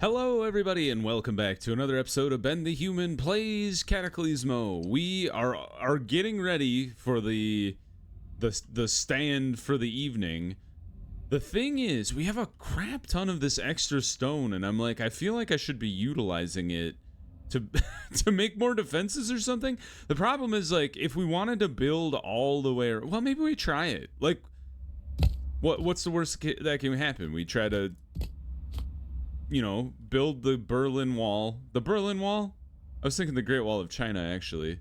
Hello, everybody, and welcome back to another episode of Ben the Human Plays Cataclismo. We are getting ready for the stand for the evening. The thing is, we have a crap ton of this extra stone, and I'm like, I feel like I should be utilizing it to to make more defenses or something. The problem is, like, if we wanted to build all the way, well, maybe we try it. Like, what's the worst that can happen? We try to, you know, build the Berlin Wall. The Berlin Wall? I was thinking the Great Wall of China, actually.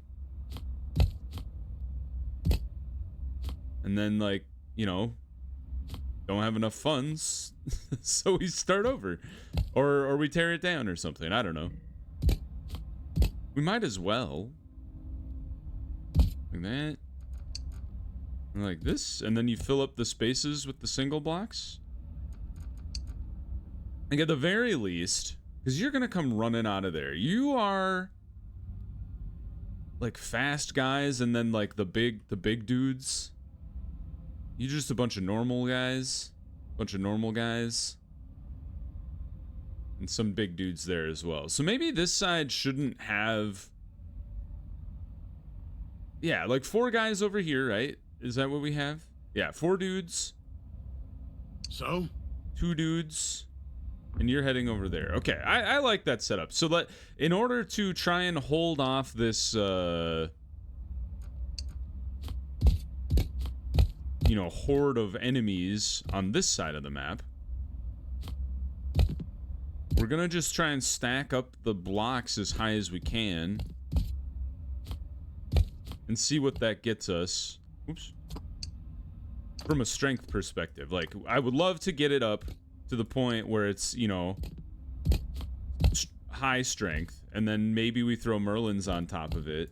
And then, like, you know, don't have enough funds, so we start over. Or we tear it down or something. I don't know. We might as well. Like that. And like this. And then you fill up the spaces with the single blocks. Like, at the very least, because you're gonna come running out of there. You are like fast guys, and then like the big dudes. You're just a bunch of normal guys. And some big dudes there as well. So maybe this side shouldn't have, yeah, like 4 guys over here, right? Is that what we have? Yeah, 4 dudes. So? 2 dudes. And you're heading over there. Okay, I like that setup. So in order to try and hold off this, you know, horde of enemies on this side of the map, we're gonna just try and stack up the blocks as high as we can and see what that gets us. Oops. From a strength perspective. Like, I would love to get it up to the point where it's, you know, high strength, and then maybe we throw Merlins on top of it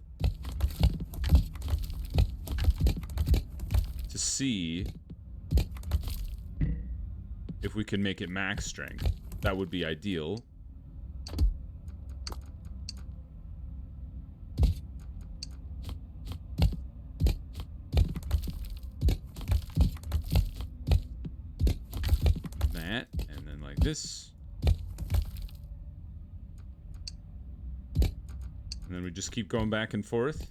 to see if we can make it max strength. That would be ideal. That, and then like this. And then we just keep going back and forth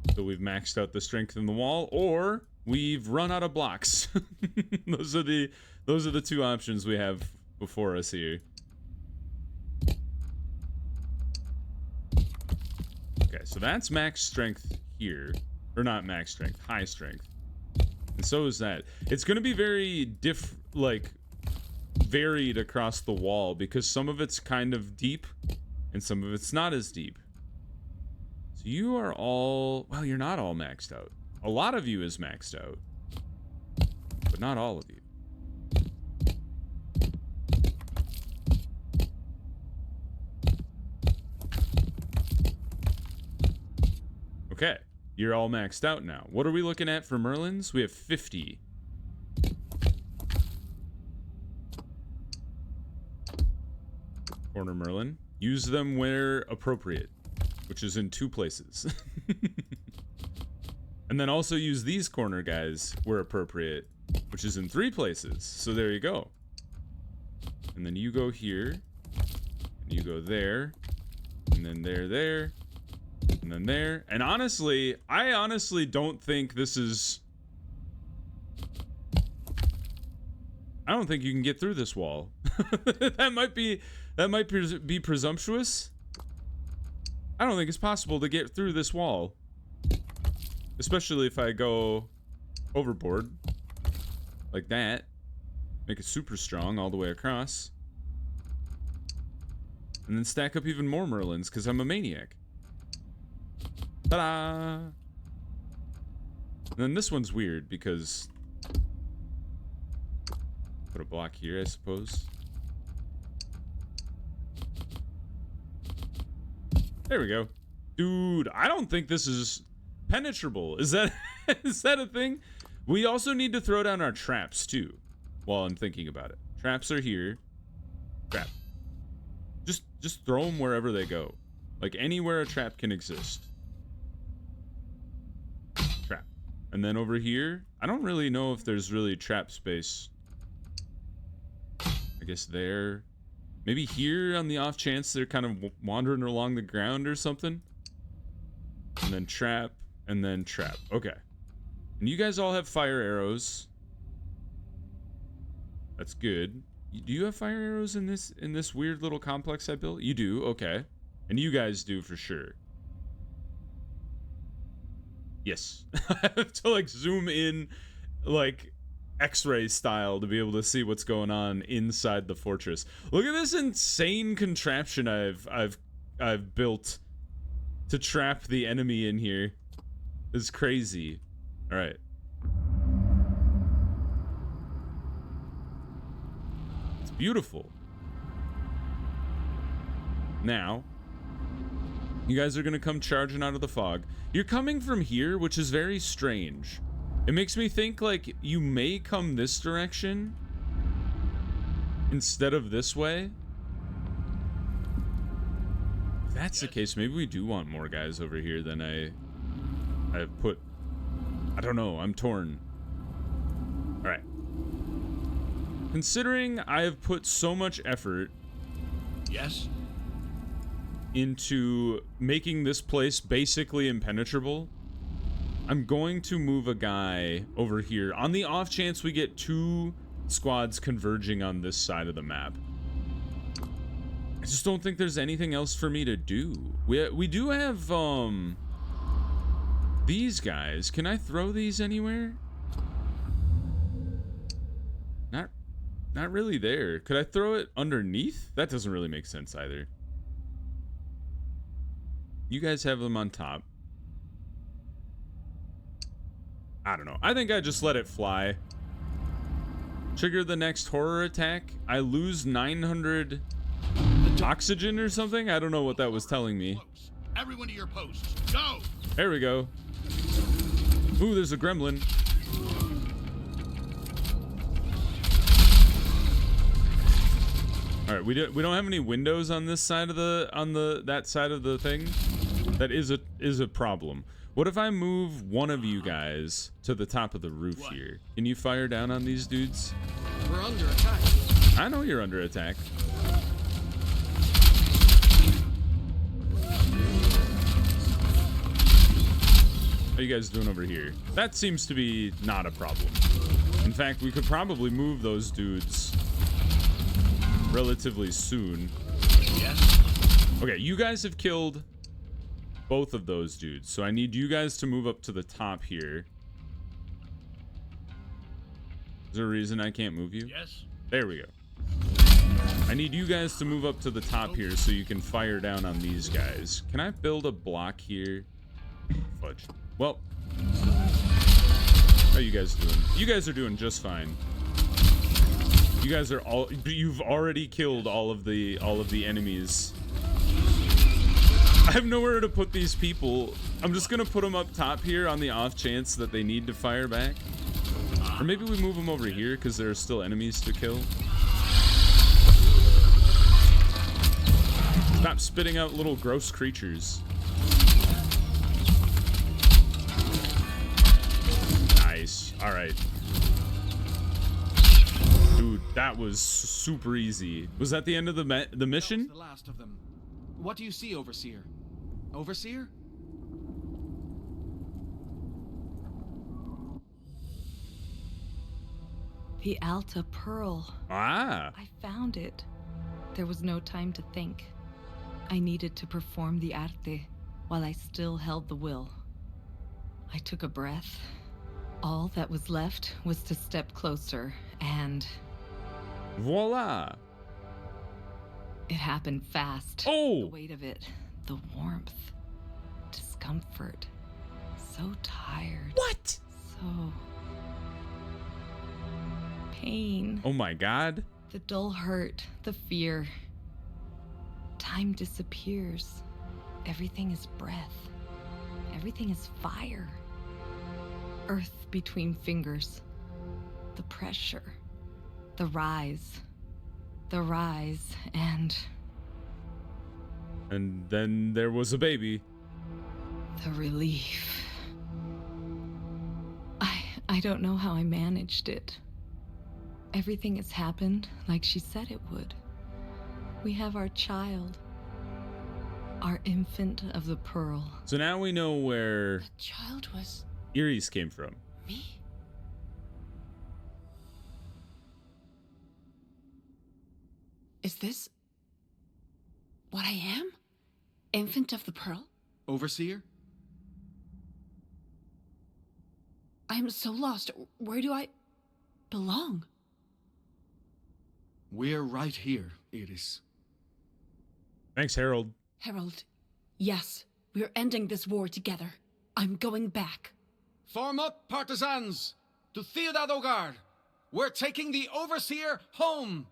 until we've maxed out the strength in the wall, or we've run out of blocks. Those are the 2 options we have before us here. Okay, so that's max strength here. Or not max strength, high strength. And so is that. It's going to be very varied across the wall, because some of it's kind of deep and some of it's not as deep. So you are all, well, you're not all maxed out. A lot of you is maxed out, but not all of you. Okay, you're all maxed out now. What are we looking at for Merlins? We have 50. Corner Merlin. Use them where appropriate, which is in 2 places. And then also use these corner guys where appropriate, which is in 3 places. So there you go. And then you go here, and you go there, and then there, and then there. And honestly, I honestly don't think this is... I don't think you can get through this wall. That might be presumptuous. I don't think it's possible to get through this wall. Especially if I go overboard. Like that. Make it super strong all the way across. And then stack up even more Merlins, because I'm a maniac. Ta-da! And then this one's weird, because... Put a block here, I suppose. There we go. Dude, I don't think this is penetrable. Is that is that a thing? We also need to throw down our traps too, while I'm thinking about it. Traps are here. Trap. Just throw them wherever they go. Like, anywhere a trap can exist. Trap. And then over here, I don't really know if there's really trap space. I guess there. Maybe here on the off chance they're kind of wandering along the ground or something. And then trap, and then trap. Okay. And you guys all have fire arrows. That's good. Do you have fire arrows in this weird little complex I built? You do, okay. And you guys do for sure. Yes. I have to like zoom in like X-ray style to be able to see what's going on inside the fortress. Look at this insane contraption I've built to trap the enemy in here. It's crazy. All right. It's beautiful. Now, you guys are gonna come charging out of the fog. You're coming from here, which is very strange. It makes me think like you may come this direction instead of this way. If that's the case, maybe we do want more guys over here than I've put. I don't know, I'm torn. All right. Considering I have put so much effort into making this place basically impenetrable, I'm going to move a guy over here on the off chance we get two squads converging on this side of the map. I just don't think there's anything else for me to do. We do have these guys. Can I throw these anywhere? Not really there. Could I throw it underneath? That doesn't really make sense either. You guys have them on top. I don't know. I think I just let it fly. Trigger the next horror attack. I lose 900 oxygen or something? I don't know what that was telling me. Everyone to your posts. Go! There we go. Ooh, there's a gremlin. All right, we don't have any windows on this side of that side of the thing. That is a problem. What if I move one of you guys to the top of the roof here? Can you fire down on these dudes? We're under attack. I know you're under attack. How you guys doing over here? That seems to be not a problem. In fact, we could probably move those dudes relatively soon. Yes. Okay, you guys have killed both of those dudes, so I need you guys to move up to the top here. Is there a reason I can't move you? Yes. There we go. I need you guys to move up to the top here so you can fire down on these guys. Can I build a block here? Fudge. Well, how you guys doing? You guys are doing just fine. You guys are you've already killed all of the enemies. I have nowhere to put these people. I'm just gonna put them up top here on the off chance that they need to fire back. Or maybe we move them over here because there are still enemies to kill. Stop spitting out little gross creatures. Nice. All right. Dude, that was super easy. Was that the end of the mission? That was the last of them. What do you see, Overseer? Overseer? The Alta Pearl. Ah. I found it. There was no time to think. I needed to perform the arte while I still held the will. I took a breath. All that was left was to step closer, and voila. It happened fast. Oh! The weight of it, the warmth, discomfort. So tired. What? So pain. Oh my god. The dull hurt, the fear. Time disappears. Everything is breath. Everything is fire. Earth between fingers. The pressure. The rise. The rise, and then there was a baby. The relief. I don't know how I managed it. Everything has happened like she said it would. We have our child. Our infant of the pearl. So now we know where The child was Iris came from. me? Is this what I am? Infant of the Pearl? Overseer? I am so lost. Where do I belong? We're right here, Iris. Thanks, Harold. Herald, yes, we're ending this war together. I'm going back. Form up, partisans! To Ciudad Hogar! We're taking the Overseer home!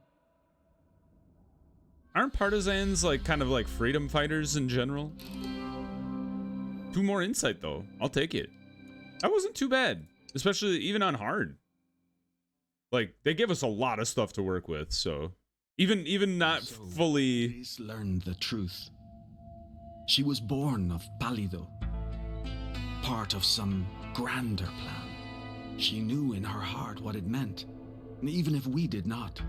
Aren't partisans like kind of like freedom fighters in general? 2 more insight though. I'll take it. That wasn't too bad, especially even on hard. Like they give us a lot of stuff to work with, so even not So, fully. Iris learned the truth. She was born of Pálido, part of some grander plan. She knew in her heart what it meant, even if we did not.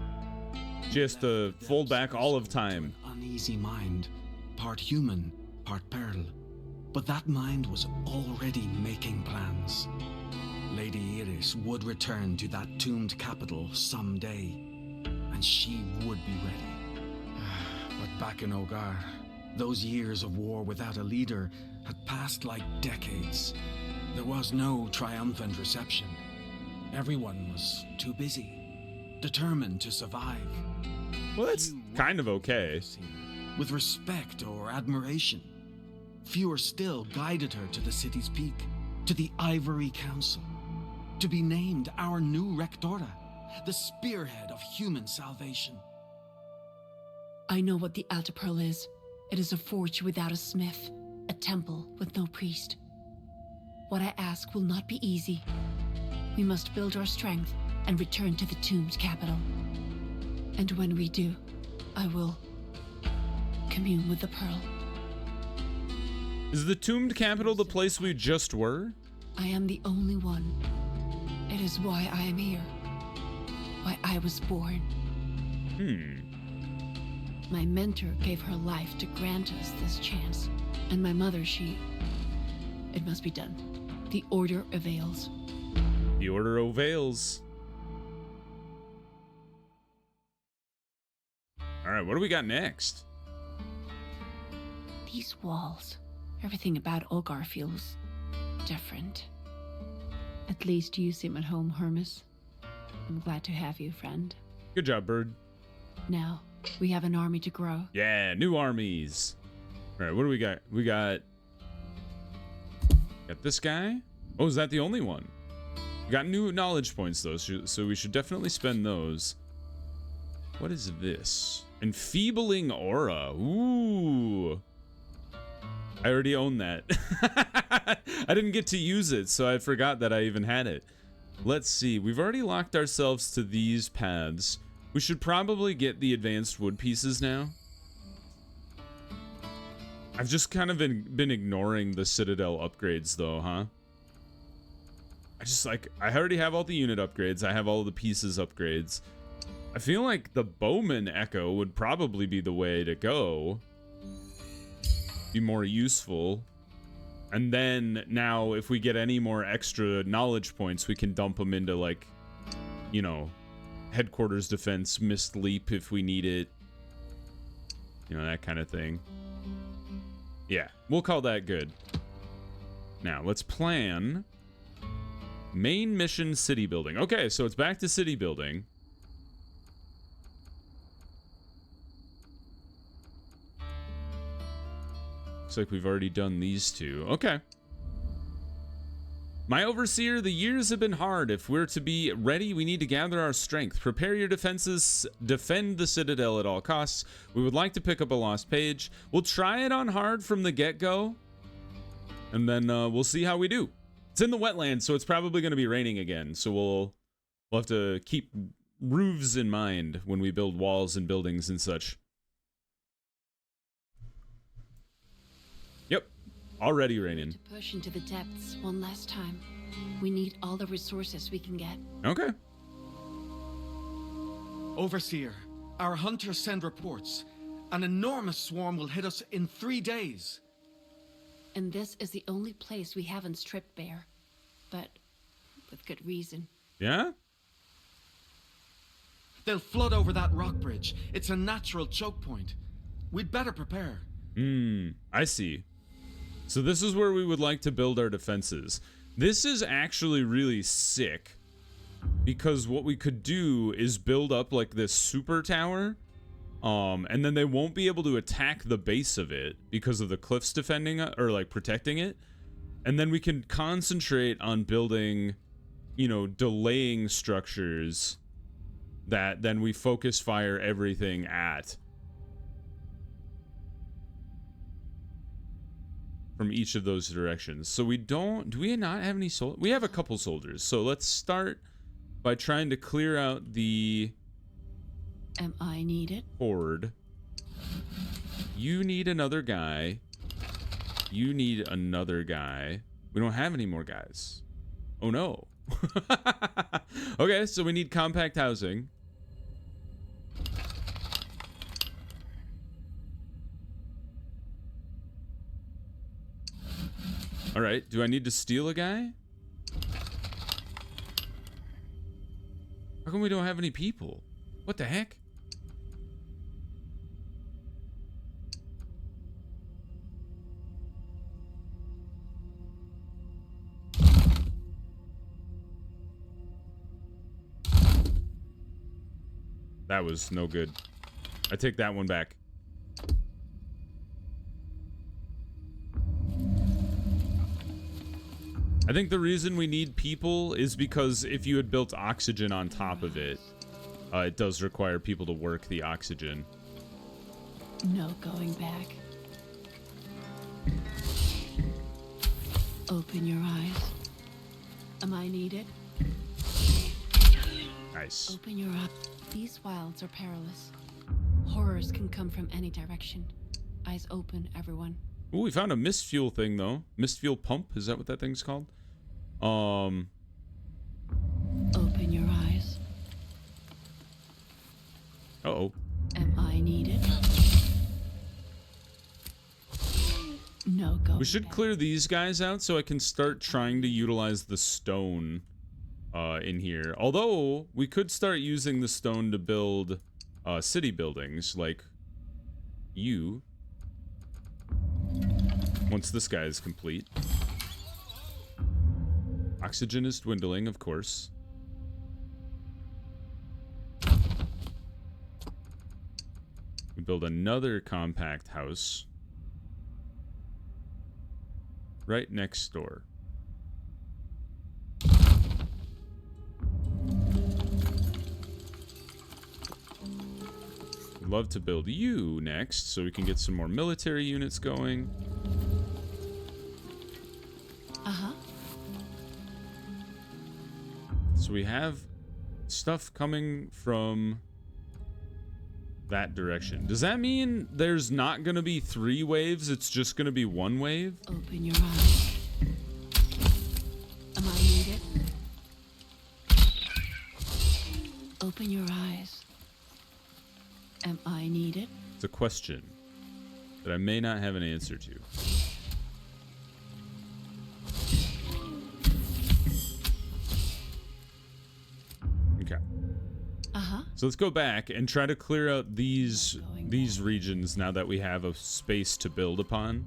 Just to fold back all of time. An uneasy mind, part human, part pearl. But that mind was already making plans. Lady Iris would return to that tombed capital someday, and she would be ready. But back in Hogar, those years of war without a leader had passed like decades. There was no triumphant reception. Everyone was too busy, determined to survive. Well, that's Few kind of okay. with respect or admiration. Fewer still guided her to the city's peak, to the Ivory Council, to be named our new Rectora, the spearhead of human salvation. I know what the Alta Pearl is. It is a forge without a smith, a temple with no priest. What I ask will not be easy. We must build our strength and return to the tombed capital. And when we do, I will commune with the Pearl. Is the tombed capital the place we just were? I am the only one. It is why I am here. Why I was born. My mentor gave her life to grant us this chance. And my mother, it must be done. The order avails. The Order O'Vales. All right, what do we got next? These walls. Everything about Olgar feels different. At least you seem at home, Hermes. I'm glad to have you, friend. Good job, Bird. Now, we have an army to grow. Yeah, new armies. All right, what do we got? We got this guy. Oh, is that the only one? We got new knowledge points though, so we should definitely spend those. What is this? Enfeebling aura. Ooh. I already own that. I didn't get to use it, so I forgot that I even had it. Let's see. We've already locked ourselves to these paths. We should probably get the advanced wood pieces now. I've just kind of been ignoring the Citadel upgrades though, huh? I already have all the unit upgrades. I have all the pieces upgrades. I feel like the Bowman Echo would probably be the way to go. Be more useful. And then now if we get any more extra knowledge points, we can dump them into like, you know, headquarters defense, missed leap if we need it. You know, that kind of thing. Yeah, we'll call that good. Now, let's plan main mission city building. Okay, so it's back to city building. Looks like we've already done these two. Okay. My overseer, the years have been hard. If we're to be ready, we need to gather our strength. Prepare your defenses. Defend the Citadel at all costs. We would like to pick up a lost page. We'll try it on hard from the get-go. And then we'll see how we do. It's in the wetlands, so it's probably going to be raining again. So we'll have to keep roofs in mind when we build walls and buildings and such. Yep. Already raining. To push into the depths one last time. We need all the resources we can get. Okay. Overseer, our hunters send reports. An enormous swarm will hit us in 3 days. And this is the only place we haven't stripped bare. But with good reason. Yeah? They'll flood over that rock bridge. It's a natural choke point. We'd better prepare. I see. So this is where we would like to build our defenses. This is actually really sick. Because what we could do is build up like this super tower. And then they won't be able to attack the base of it because of the cliffs defending or like protecting it. And then we can concentrate on building, you know, delaying structures that then we focus fire everything at. From each of those directions. So we don't... Do we not have any soldiers? We have a couple soldiers. So let's start by trying to clear out the... Am I needed? Horde. You need another guy. You need another guy. We don't have any more guys. Oh no. Okay, so we need compact housing. All right, do I need to steal a guy? How come we don't have any people? What the heck? That was no good. I take that one back. I think the reason we need people is because if you had built oxygen on top of it, it does require people to work the oxygen. No going back. Open your eyes. Am I needed? Nice. Open your eyes. These wilds are perilous. Horrors can come from any direction. Eyes open, everyone. Ooh, we found a mist fuel thing though. Mist fuel pump, is that what that thing's called? Open your eyes. Uh-oh. Am I needed? No go. We should clear these guys out so I can start trying to utilize the stone in here. Although, we could start using the stone to build city buildings, like you. Once this guy is complete. Oxygen is dwindling, of course. We build another compact house right next door. We'd love to build you next so we can get some more military units going. Uh-huh. So we have stuff coming from that direction. Does that mean there's not going to be 3 waves? It's just going to be 1 wave? Open your eyes. Am I needed? Open your eyes. Am I needed? It's a question that I may not have an answer to. Okay. Uh-huh. So let's go back and try to clear out these regions now that we have a space to build upon.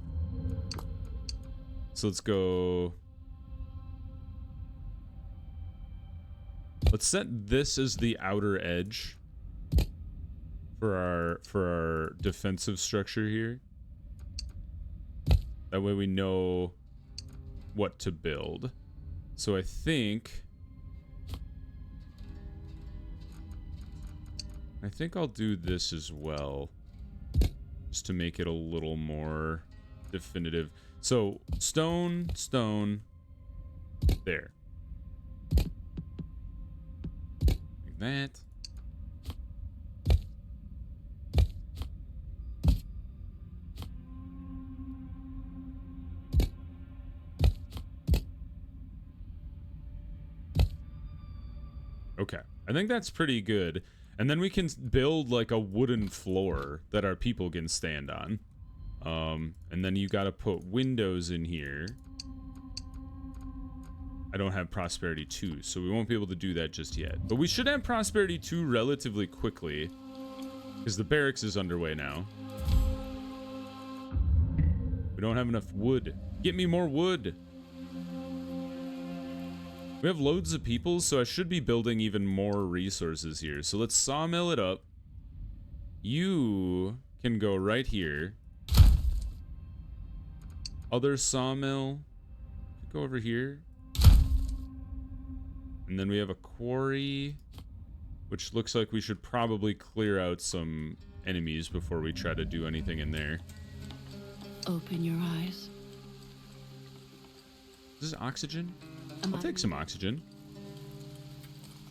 So let's go. Let's set this as the outer edge for our defensive structure here. That way we know what to build. So I think I'll do this as well, just to make it a little more definitive. So stone, there. Like that. Okay, I think that's pretty good. And then we can build like a wooden floor that our people can stand on. And then you gotta put windows in here. I don't have Prosperity 2, so we won't be able to do that just yet. But we should have Prosperity 2 relatively quickly, because the barracks is underway now. We don't have enough wood. Get me more wood! We have loads of people, so I should be building even more resources here. So let's sawmill it up. You can go right here. Other sawmill. Go over here. And then we have a quarry, which looks like we should probably clear out some enemies before we try to do anything in there. Open your eyes. Is this oxygen? I'll take some oxygen.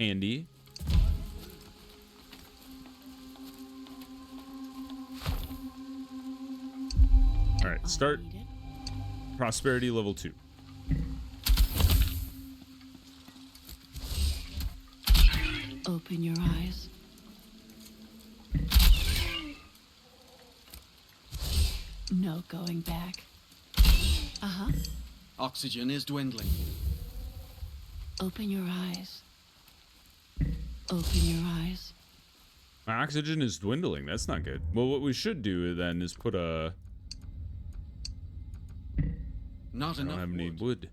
Handy. Alright, start Prosperity level 2. Open your eyes. No going back. Uh-huh. Oxygen is dwindling. Open your eyes. Open your eyes. My oxygen is dwindling. That's not good. Well, what we should do then is put a... Not I don't enough have any wood. wood.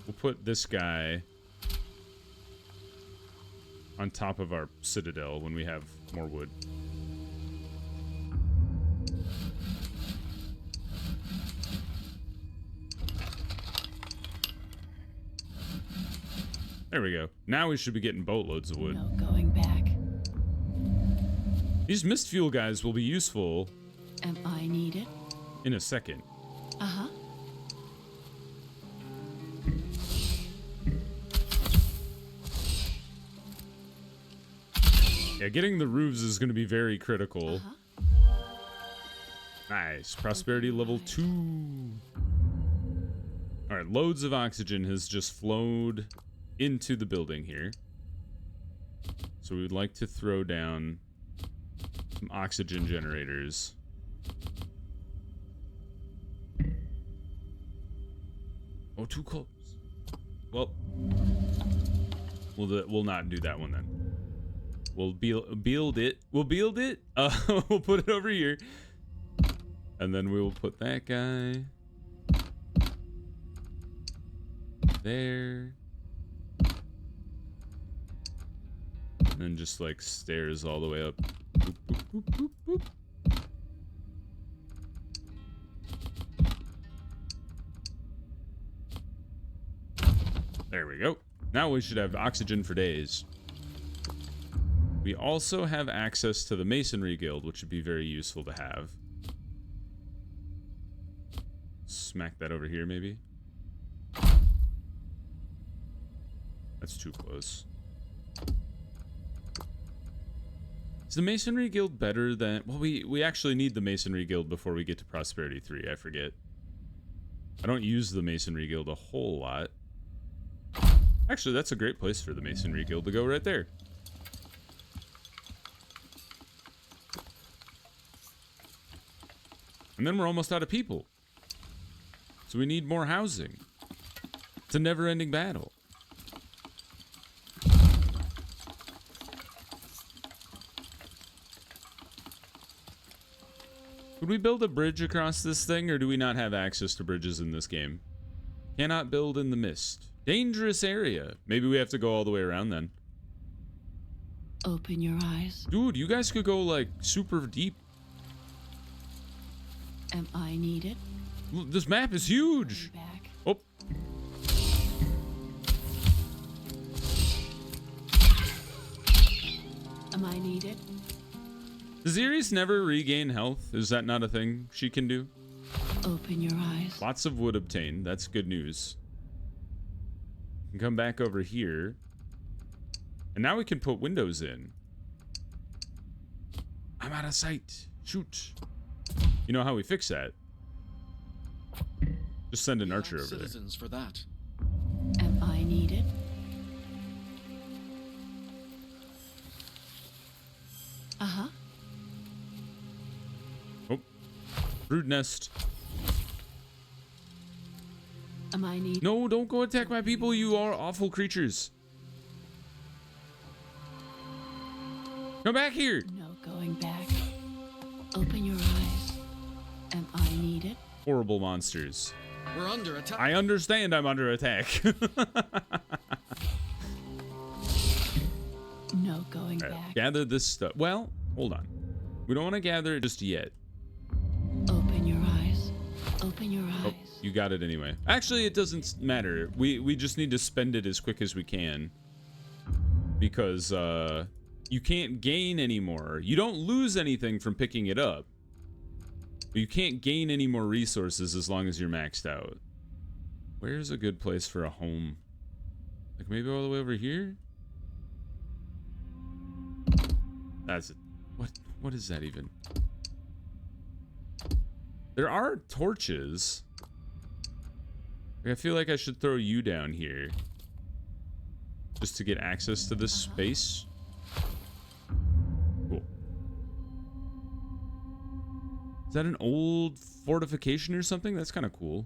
We'll put this guy on top of our citadel when we have more wood. There we go. Now we should be getting boatloads of wood. No going back. These mist fuel guys will be useful Am I needed? in a second. Uh-huh. Yeah, getting the roofs is going to be very critical. Uh-huh. Nice. Prosperity level 2. Alright, loads of oxygen has just flowed into the building here. So we would like to throw down some oxygen generators. Oh, too close. Well, we'll not do that one then. We'll build it. We'll build it. We'll put it over here. And then we will put that guy there. And then just like stairs all the way up. Boop, boop, boop, boop, boop. There we go. Now we should have oxygen for days. We also have access to the Masonry Guild, which would be very useful to have. Smack that over here, maybe. That's too close. Is the Masonry Guild better than... Well, we actually need the Masonry Guild before we get to Prosperity 3, I forget. I don't use the Masonry Guild a whole lot. Actually, that's a great place for the Masonry Guild to go right there. And then we're almost out of people. So we need more housing. It's a never-ending battle. Could we build a bridge across this thing, or do we not have access to bridges in this game? Cannot build in the mist. Dangerous area. Maybe we have to go all the way around then. Open your eyes. Dude, you guys could go like super deep. Am I needed? This map is huge. Back. Oh. Am I needed? Does Iris never regain health? Is that not a thing she can do? Open your eyes. Lots of wood obtained. That's good news. We can come back over here. And now we can put windows in. I'm out of sight. Shoot. You know how we fix that? Just send an We archer have over there. citizens for that. Am I needed? Uh-huh. Oh, brood nest. Am I needed? No, don't go attack my people. You are awful creatures. Come back here. No going back. Open your eyes. Am I needed? Horrible monsters. We're under attack. I understand I'm under attack. No going All right, back. gather this stuff. Well, hold on. We don't want to gather it just yet. Open your eyes. Open your Oh, eyes. you got it anyway. Actually, it doesn't matter. We just need to spend it as quick as we can. Because you can't gain anymore. You don't lose anything from picking it up. But you can't gain any more resources as long as you're maxed out. Where's a good place for a home? Like maybe all the way over here? That's it. What is that even? There are torches. I feel like I should throw you down here. Just to get access to this space. Cool. Is that an old fortification or something? That's kind of cool.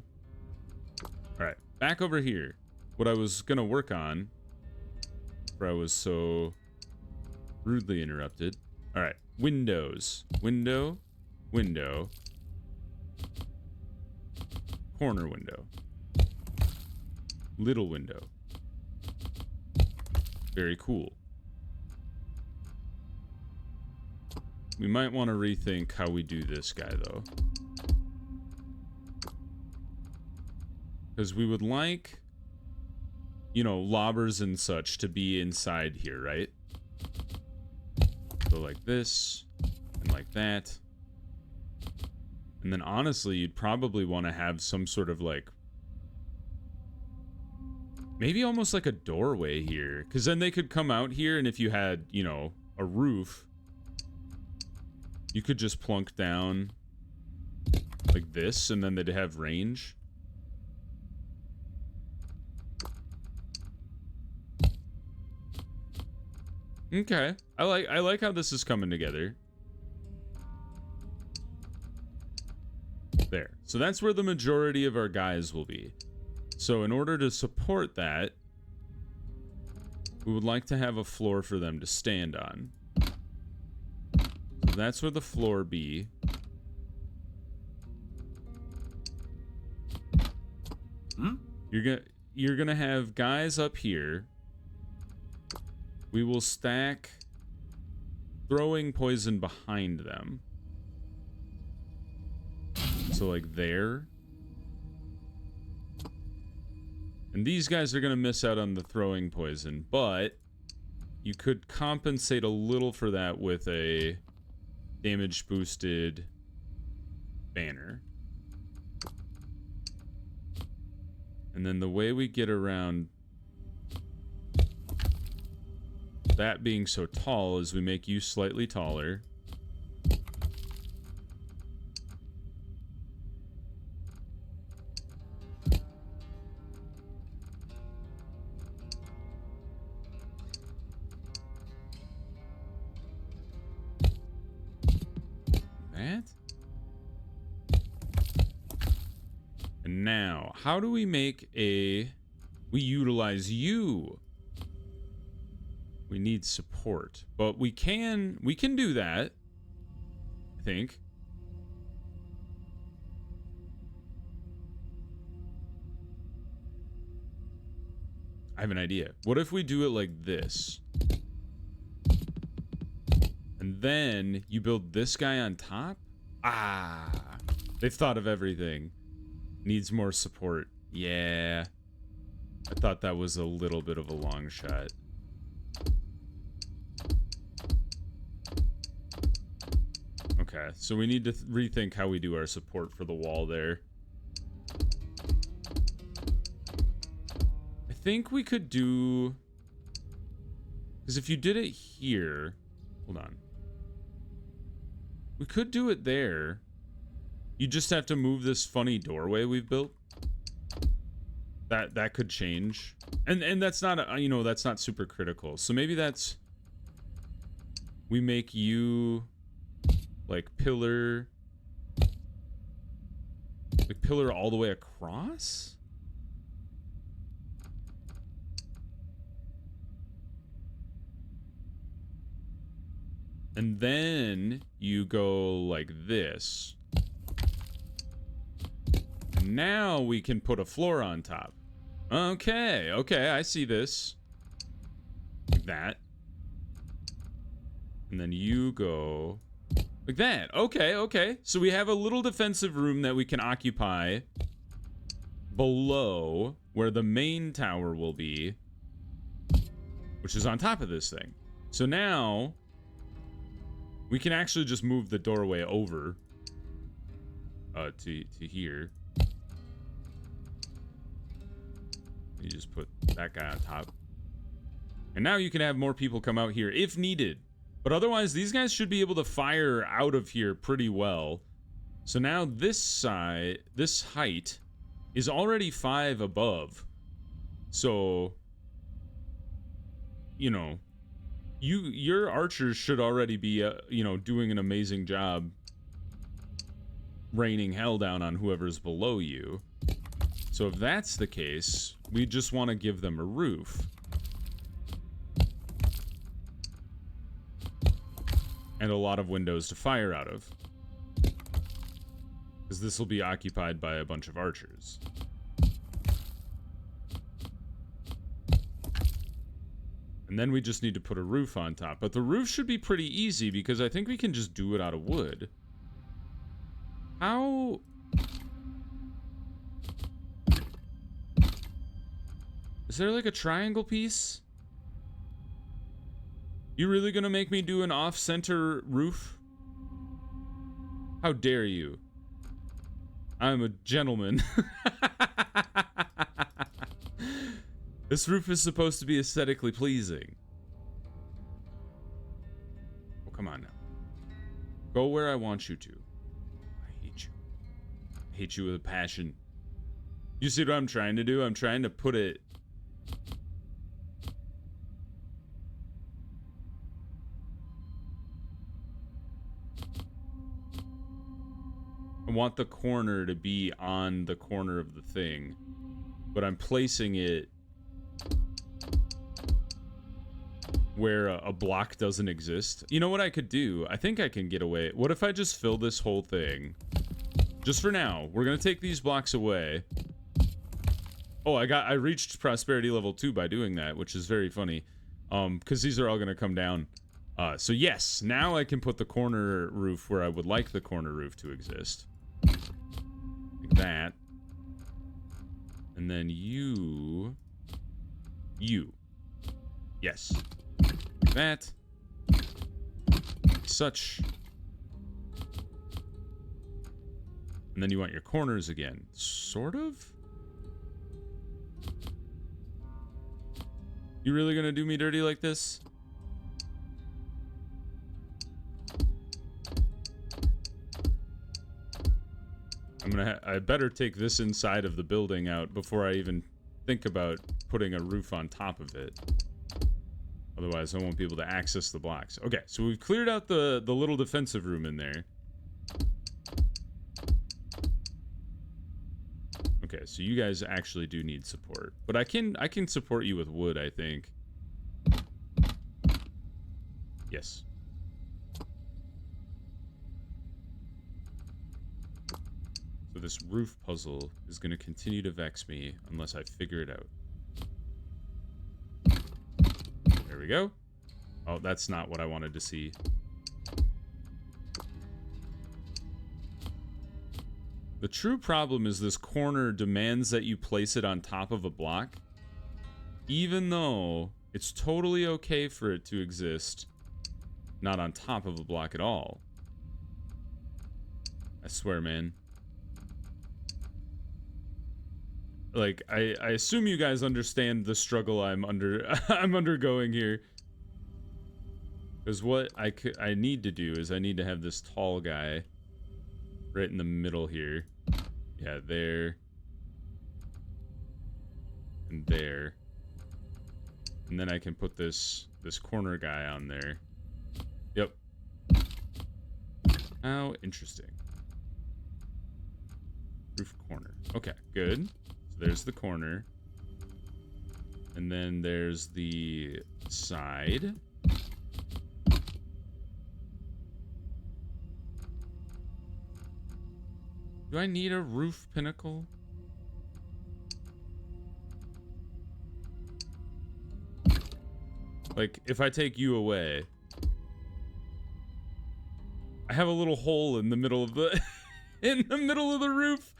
Alright, back over here. What I was gonna work on, where I was so rudely interrupted. Alright, windows. Window, window, corner window, little window. Very cool. We might want to rethink how we do this guy, though. Because we would like, you know, lobbers and such to be inside here, right? So like this, and like that. And then honestly, you'd probably want to have some sort of like, maybe almost like a doorway here. Because then they could come out here, and if you had, you know, a roof, you could just plunk down like this, and then they'd have range. Okay. I like how this is coming together. There. So that's where the majority of our guys will be. So in order to support that, we would like to have a floor for them to stand on. So that's where the floor be. You're gonna have guys up here. We will stack throwing poison behind them. So like there. And these guys are going to miss out on the throwing poison, but you could compensate a little for that with a damage boosted banner. And then the way we get around that being so tall is we make you slightly taller. That. And now, how do we make we utilize you? We need support, but we can do that, I think. I have an idea. What if we do it like this? And then you build this guy on top? Ah, they've thought of everything. Needs more support. Yeah. I thought that was a little bit of a long shot. Okay, so we need to rethink how we do our support for the wall there. I think we could do... Because if you did it here... Hold on. We could do it there. You just have to move this funny doorway we've built. That could change. And that's not, you know, that's not super critical. So maybe that's... We make you... Like, pillar... Like, pillar all the way across? And then you go like this. Now we can put a floor on top. Okay, okay, I see this. Like that. And then you go like that. Okay, okay. So we have a little defensive room that we can occupy below where the main tower will be, which is on top of this thing. So now we can actually just move the doorway over to here. You just put that guy on top. And now you can have more people come out here if needed. But otherwise, these guys should be able to fire out of here pretty well. So now this side, this height is already 5 above. So, you know, your archers should already be, you know, doing an amazing job raining hell down on whoever's below you. So if that's the case, we just want to give them a roof. And a lot of windows to fire out of. Because this will be occupied by a bunch of archers. And then we just need to put a roof on top. But the roof should be pretty easy because I think we can just do it out of wood. How... Is there like a triangle piece? You really gonna make me do an off-center roof? How dare you? I'm a gentleman. This roof is supposed to be aesthetically pleasing. Oh, come on now. Go where I want you to. I hate you. I hate you with a passion. You see what I'm trying to do? I'm trying to put it... I want the corner to be on the corner of the thing, but I'm placing it where a block doesn't exist. You know what I could do? I think I can get away. What if I just fill this whole thing? Just for now. We're gonna take these blocks away. Oh, I reached prosperity level 2 by doing that, which is very funny. Because these are all gonna come down. So yes, now I can put the corner roof where I would like the corner roof to exist. Like that. And then you. Yes. Like that. Such. And then you want your corners again. Sort of? You really gonna do me dirty like this? I better take this inside of the building out before I even think about putting a roof on top of it. Otherwise, I won't be able to access the blocks. Okay, so we've cleared out the little defensive room in there. Okay, so you guys actually do need support. But I can support you with wood, I think. Yes. So this roof puzzle is going to continue to vex me unless I figure it out. There we go. Oh, that's not what I wanted to see. The true problem is this corner demands that you place it on top of a block, even though it's totally okay for it to exist not on top of a block at all. I swear, man. Like, I assume you guys understand the struggle I'm undergoing here. Because what I need to do is I need to have this tall guy right in the middle here. Yeah, there. and there. And then I can put this corner guy on there. Yep. How interesting. Roof corner. Okay, good. So there's the corner. And then there's the side. Do I need a roof pinnacle? Like, if I take you away, I have a little hole in the middle of the in the middle of the roof.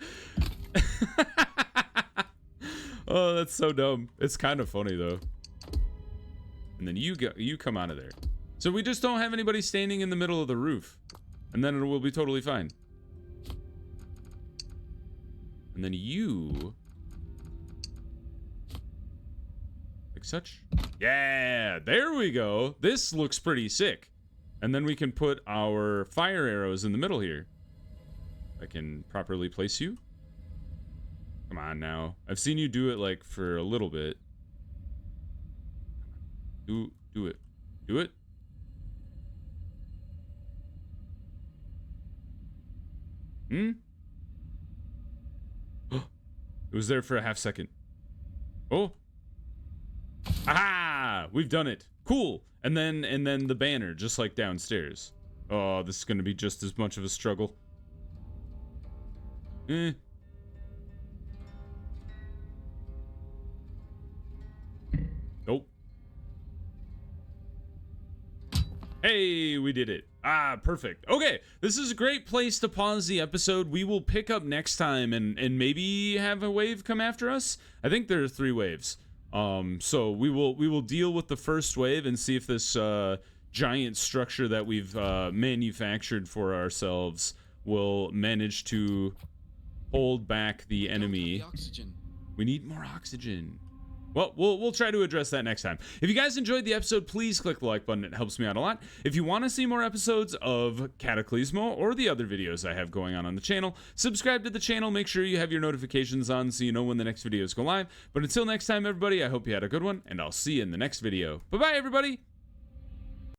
Oh, that's so dumb. It's kind of funny though. And then you come out of there. So we just don't have anybody standing in the middle of the roof, and then it will be totally fine. And then you, like such. Yeah, there we go. This looks pretty sick. And then we can put our fire arrows in the middle here. I can properly place you. Come on now. I've seen you do it like for a little bit. Do it. Do it. It was there for a half second. Oh. Aha! We've done it. Cool. And then the banner, just like downstairs. Oh, this is gonna be just as much of a struggle. Nope. Hey, we did it. Ah, perfect. Okay, this is a great place to pause the episode. We will pick up next time and maybe have a wave come after us. I think there are 3 waves. So we will deal with the first wave and see if this giant structure that we've manufactured for ourselves will manage to hold back the enemy. The oxygen. We need more oxygen. Well, we'll try to address that next time. If you guys enjoyed the episode, please click the like button. It helps me out a lot. If you want to see more episodes of Cataclismo or the other videos I have going on the channel, subscribe to the channel. Make sure you have your notifications on so you know when the next videos go live. But until next time, everybody, I hope you had a good one, and I'll see you in the next video. Bye-bye, everybody!